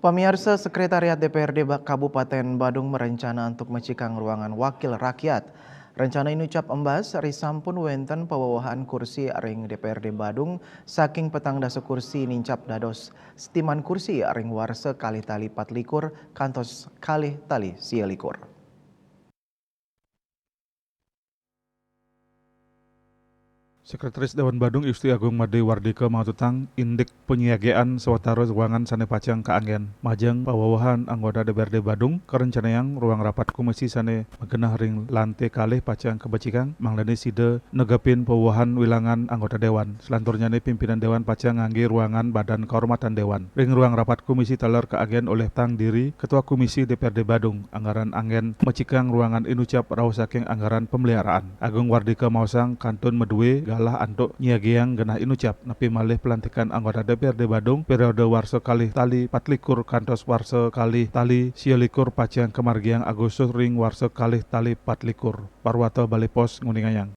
Pemirsa Sekretariat DPRD Kabupaten Badung merencana untuk mencikang ruangan wakil rakyat. Rencana ini ucap embas risampun wenten pewawahan kursi ring DPRD Badung saking petang dasa kursi nincap dados setiman kursi ring warse kalih tali patlikur kantos kalih tali sialikur. Sekretaris Dewan Badung Isti Agung Made Wardika Maututang indek penyiagaan sewatara ruangan sane pacang kaanggen majeng pawawahan anggota DPRD Badung kerencanayang ruang rapat komisi sane magenah ring lantai kalih pacang kebacikang manglani side negapin pawawahan wilangan anggota dewan selanturnya pimpinan dewan pacang ngangge ruangan badan kehormatan dewan ring ruang rapat komisi taler kaanggen oleh tang diri ketua komisi DPRD Badung anggaran anggen macikang ruangan inucap raw saking anggaran pemeliharaan Agung Wardika Mausang kantun medue lah antuk nyiagiang genah inucap napi malih pelantikan anggota DPRD Badung periode warsa kalih tali patlikur kantos warsa kalih tali sialikur pacang kemargiang Agustus ring warsa kalih tali patlikur Parwata Balai Pos Nguningayang.